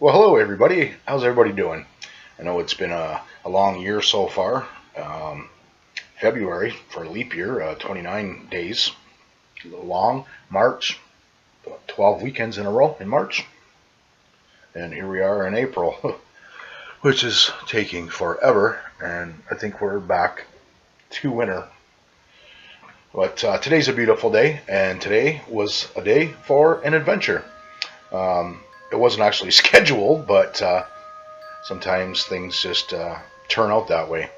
Well, hello everybody. How's everybody doing? I know it's been a long year so far. Um, February for a leap year, 29 days, a little long. March, 12 weekends in a row in March, and here we are in April, which is taking forever. And I think we're back to winter. But today's a beautiful day, and today was a day for an adventure. It wasn't actually scheduled, but sometimes things just turn out that way.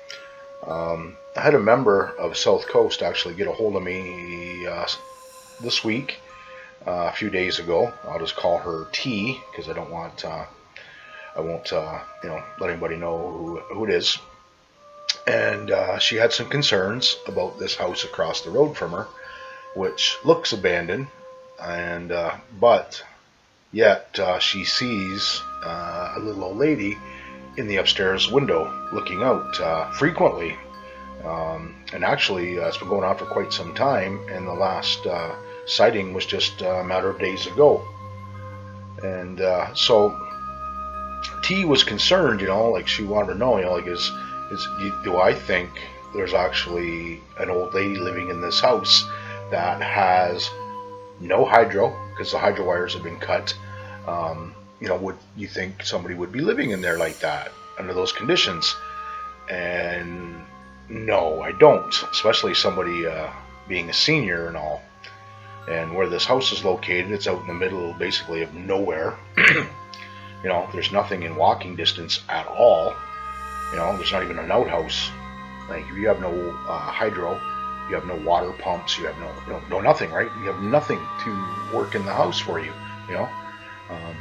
I had a member of South Coast actually get a hold of me this week, a few days ago. I'll just call her T because I won't, let anybody know who it is. And she had some concerns about this house across the road from her, which looks abandoned, and but yet she sees a little old lady in the upstairs window looking out frequently. And actually, it's been going on for quite some time, and the last sighting was just a matter of days ago. And so T was concerned, like she wanted to know, like, do I think there's actually an old lady living in this house that has no hydro because the hydro wires have been cut? Would you think somebody would be living in there like that under those conditions? And no, I don't, especially somebody being a senior and all. And where this house is located, it's out in the middle basically of nowhere. There's nothing in walking distance at all. There's not even an outhouse. Like, if you have no hydro, you have no water pumps, you have no nothing, right? You have nothing to work in the house for you, you know. Um,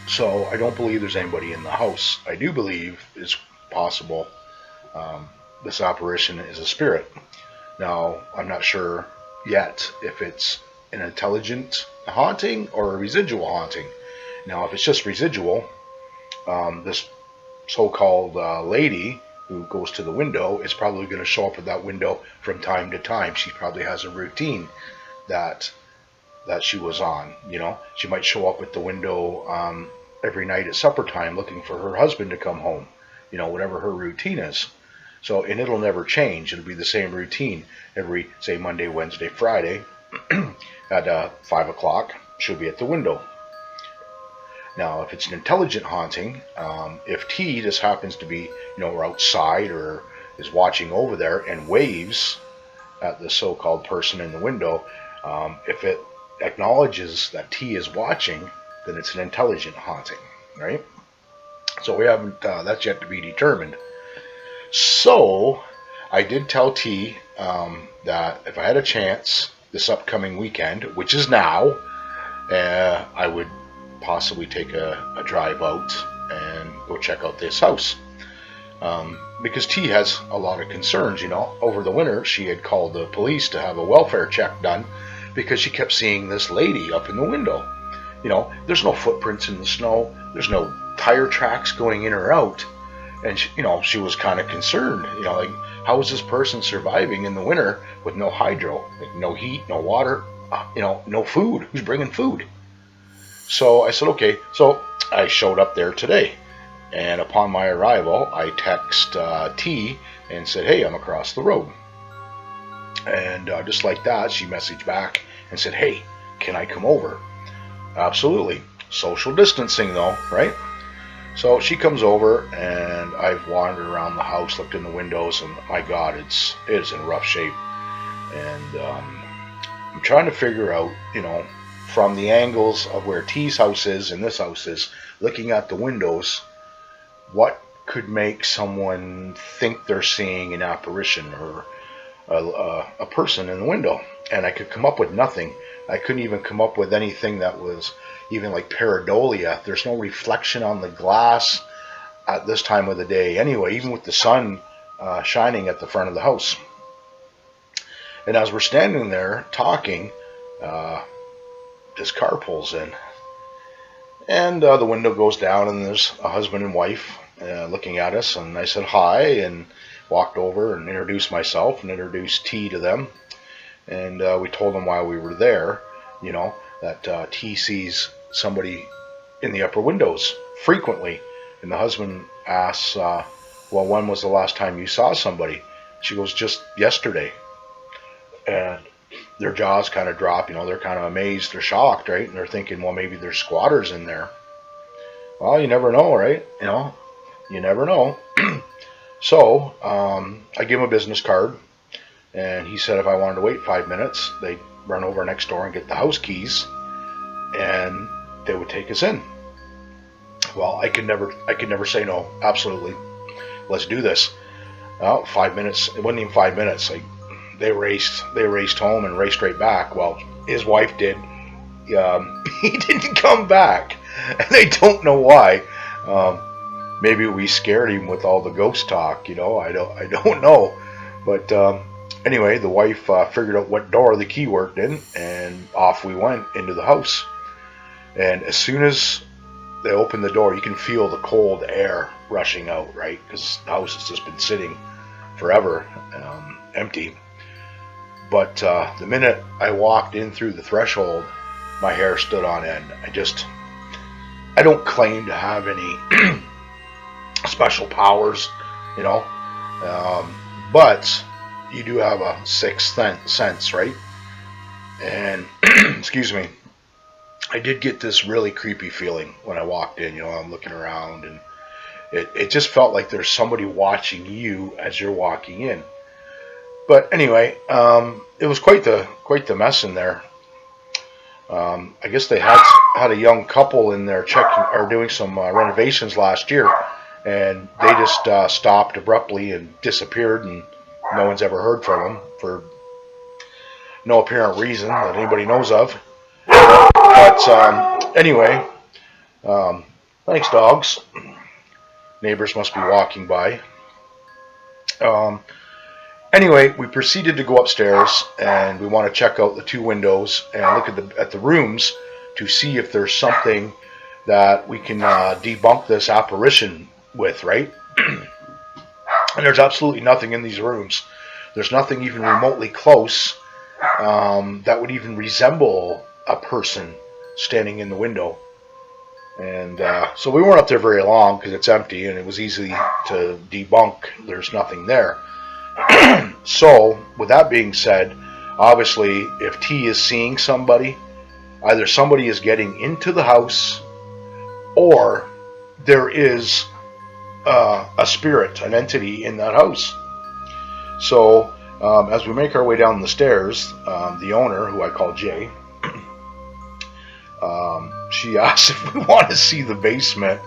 so I don't believe there's anybody in the house. I do believe it's possible this apparition is a spirit. Now, I'm not sure yet if it's an intelligent haunting or a residual haunting. Now, if it's just residual, this so-called lady who goes to the window is probably going to show up at that window from time to time. She probably has a routine that she was on. She might show up at the window every night at supper time looking for her husband to come home. Whatever her routine is. So, and it'll never change. It'll be the same routine every, say, Monday, Wednesday, Friday at 5 o'clock. She'll be at the window. Now, if it's an intelligent haunting, if T just happens to be, outside or is watching over there and waves at the so-called person in the window, if it acknowledges that T is watching, then it's an intelligent haunting, right? So we haven't, that's yet to be determined. So I did tell T that if I had a chance this upcoming weekend, which is now, I would possibly take a drive out and go check out this house. Because T has a lot of concerns, Over the winter, she had called the police to have a welfare check done because she kept seeing this lady up in the window. There's no footprints in the snow. There's no tire tracks going in or out. And she was kind of concerned, like, how is this person surviving in the winter with no hydro, like no heat, no water, no food? Who's bringing food? So I said, okay. So I showed up there today, and upon my arrival, I text T and said, hey, I'm across the road. And just like that, she messaged back and said, hey, can I come over? Absolutely. Social distancing though, right? So she comes over, and I've wandered around the house, looked in the windows, and my God, it's in rough shape. And I'm trying to figure out, from the angles of where T's house is and this house is, looking at the windows, what could make someone think they're seeing an apparition or a person in the window. And I could come up with nothing. I couldn't even come up with anything that was even like pareidolia. There's no reflection on the glass at this time of the day anyway, even with the sun shining at the front of the house. And as we're standing there talking, this car pulls in, and the window goes down, and there's a husband and wife looking at us. And I said hi and walked over and introduced myself and introduced T to them. And we told them why we were there, that T sees somebody in the upper windows frequently. And the husband asks, well, when was the last time you saw somebody? She goes, just yesterday. And their jaws kind of drop, they're kind of amazed, they're shocked, right? And they're thinking, well, maybe there's squatters in there. Well, you never know, right? You never know. So I give him a business card, and he said if I wanted to wait 5 minutes, they'd run over next door and get the house keys, and they would take us in. Well, I could never say no. Absolutely, let's do this. 5 minutes. It wasn't even 5 minutes. Like they raced home and raced right back. Well, his wife did. He didn't come back, and they don't know why. Maybe we scared him with all the ghost talk. I don't know. But anyway, the wife figured out what door the key worked in, and off we went into the house. And as soon as they opened the door, you can feel the cold air rushing out, right? Because the house has just been sitting forever, empty. But the minute I walked in through the threshold, my hair stood on end. I don't claim to have any special powers, but you do have a sixth sense, right? And excuse me, I did get this really creepy feeling when I walked in. I'm looking around, and it just felt like there's somebody watching you as you're walking in. But anyway, it was quite the mess in there. I guess they had a young couple in there doing some renovations last year, and they just stopped abruptly and disappeared, and no one's ever heard from them for no apparent reason that anybody knows of. But anyway, thanks, dogs. Neighbors must be walking by. Anyway, we proceeded to go upstairs, and we want to check out the two windows and look at the rooms to see if there's something that we can debunk this apparition with, right? And there's absolutely nothing in these rooms. There's nothing even remotely close that would even resemble a person standing in the window. And so we weren't up there very long because it's empty, and it was easy to debunk. There's nothing there. So, with that being said, obviously, if T is seeing somebody, either somebody is getting into the house, or there is a spirit, an entity in that house. So, as we make our way down the stairs, the owner, who I call Jay, she asked if we want to see the basement,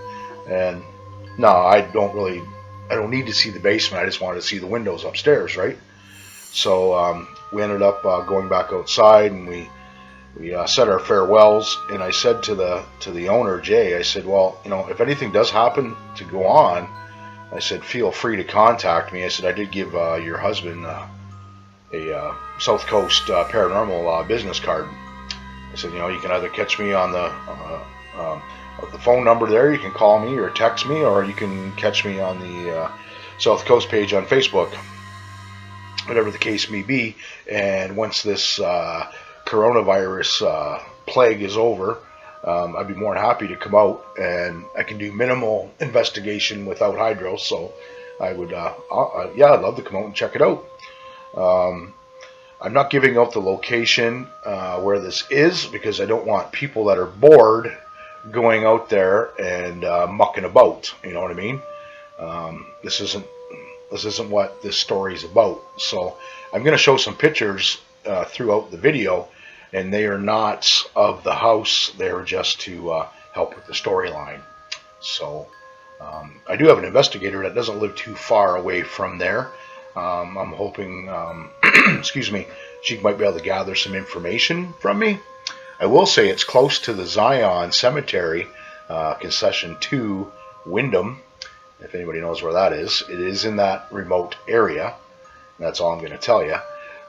and no, I don't need to see the basement. I just wanted to see the windows upstairs, right? So we ended up going back outside, and we said our farewells. And I said to the owner, Jay, I said, well, if anything does happen to go on, I said, feel free to contact me. I said, I did give your husband a South Coast Paranormal business card. I said, you can either catch me on the phone number there, you can call me or text me, or you can catch me on the South Coast page on Facebook, whatever the case may be. And once this coronavirus plague is over, I'd be more than happy to come out, and I can do minimal investigation without hydro. So I would, I'd love to come out and check it out. I'm not giving out the location where this is, because I don't want people that are bored going out there and mucking about. You know what I mean? This isn't what this story is about. So I'm going to show some pictures throughout the video, and they are not of the house. They're just to help with the storyline. So I do have an investigator that doesn't live too far away from there. I'm hoping, excuse me, she might be able to gather some information from me. I will say it's close to the Zion Cemetery, Concession 2, Wyndham, if anybody knows where that is. It is in that remote area. That's all I'm going to tell you.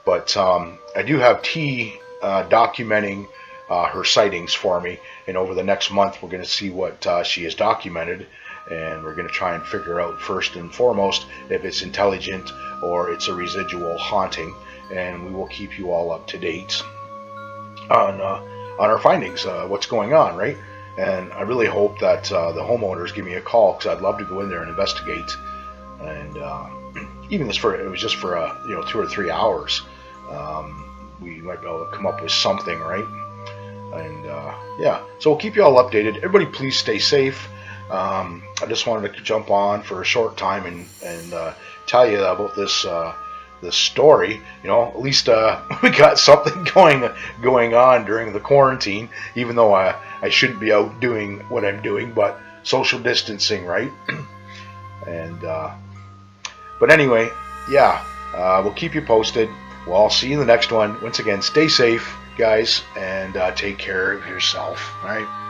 But I do have T documenting her sightings for me, and over the next month we're going to see what she has documented, and we're going to try and figure out first and foremost if it's intelligent or it's a residual haunting, and we will keep you all up to date on our findings, what's going on, right? and I really hope that the homeowners give me a call, because I'd love to go in there and investigate. And even it was just for 2 or 3 hours. We might be able to come up with something, right? And yeah, so we'll keep you all updated. Everybody, please stay safe. I just wanted to jump on for a short time and tell you about this story. At least we got something going on during the quarantine, even though I shouldn't be out doing what I'm doing, but social distancing, right? And but anyway, yeah, we'll keep you posted. Well, I'll see you in the next one. Once again, stay safe, guys, and take care of yourself. All right.